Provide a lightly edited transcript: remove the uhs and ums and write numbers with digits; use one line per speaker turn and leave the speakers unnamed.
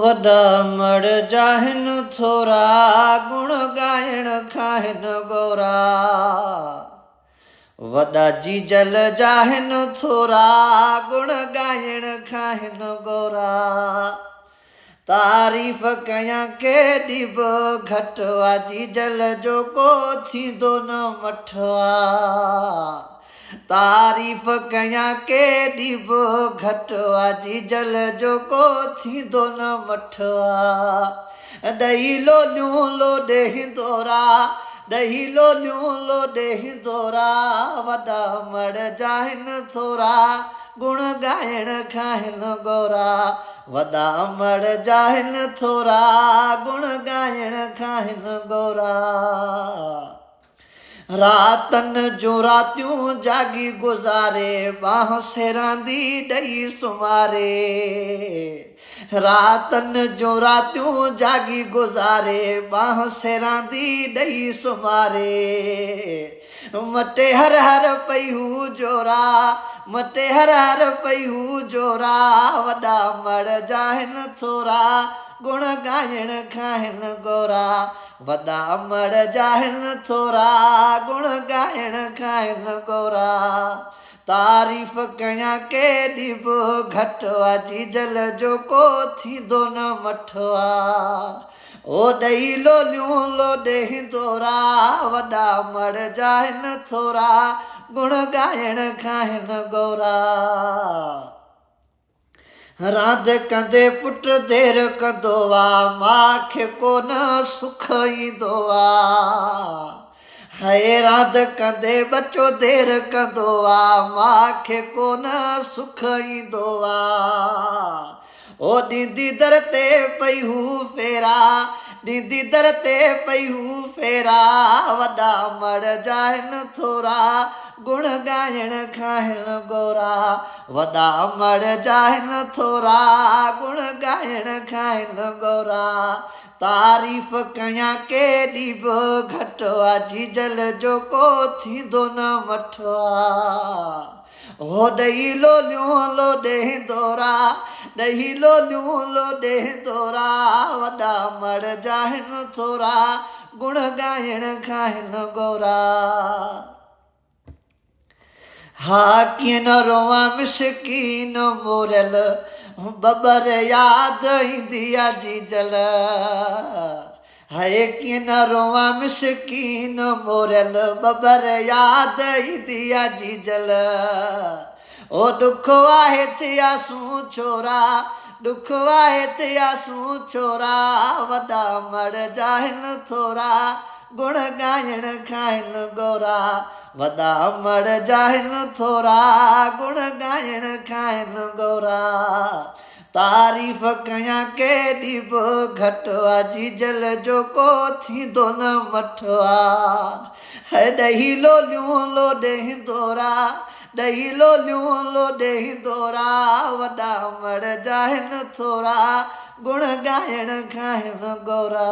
वॾा मड़ जाहिन थोरा गुण गायण खाहिन गोरा वॾा जीजल जाहिन थोरा गुण गायण खाहिन गोरा तारीफ़ कयां केॾी बि घटि आहे जीजल जो को थींदो न मठो आहे तारीफ़ कयां केॾी बि घटि आहे जीजल जो को थींदो न मठो आहे ॾही लोलियूं लोॾे हिंदोरा ॾही लोलियूं लोॾे हिंदोरा वॾा मड़ जाहिन थोरा गुण गायण खाहिन गोरा वॾा मड़ जाहिन थोरा गुण गायण खाहिन गोरा रातनि जूं रातियूं जागी गुज़ारे बांह सेरांदी ॾेई सुम्हारे रातनि जूं रातियूं जागी गुज़ारे बांह सेरांदी ॾेई सुम्हारे मटे हर हर पई हू जोरा मटे हर हर पई हू जोरा वॾा मड़ जाहिन थोरा गुण गायण खाहिन गोरा वॾा मड़ जाहिन थोरा गुण गायण खाहिन गोरा तारीफ़ कयां केॾी बि घटि आहे जीजल जो को थींदो न मठो आहे ओ ॾही लोलियूं लोॾे हिंदोरा वॾा मड़ जाहिन थोरा गुण गायण खाहिन गोरा रांद कंदे पुट देर कंदो आहे माउ खे कोन सुख ईंदो आहे हाय रांद कंदे बचो देर कंदो आहे माउ खे कोन सुख ईंदो आहे ओ ॾींदी दर ते पई हू फेरा ॾींदी दर ते पई हू फेरा वॾा मड़ जाहिन थोरा गुण गायण खाहिन गोरा वॾा मड़ जाहिन थोरा गुण गायण खाहिन गोरा तारीफ़ कयां केॾी बि घटि आहे जीजल जो को थींदो न मठो आहे हो ॾही लोलियूं लोॾे हिंदोरा ॾही लोलियूं लोॾे हिंदोरा वॾा मड़ जाहिन थोरा गुण गायण खाहिन गोरा हा कीअं न रोवां मिसकीन मोरियल बबर यादि ईंदी आहे जीजल हाय कीअं न रोवां मिसकीन मोरियल बबर यादि ईंदी आहे जीजल ओ दुख आहे थियासूं छोरा दुख आहे थियासूं छोरा वॾा मड़ जाहिन थोरा गुण गायण खाहिन गोरा वॾा मड़ जाहिन थोरा गुण गायण खाहिन गोरा तारीफ़ कयां केॾी बि घटि आहे जीजल जो को थींदो न मठो आहे ॾही लोलियूं लोॾे हिंदोरा ॾही लोलियूं लोॾे हिंदोरा वॾा मड़ जाहिन थोरा गुण गायण खाहिन गोरा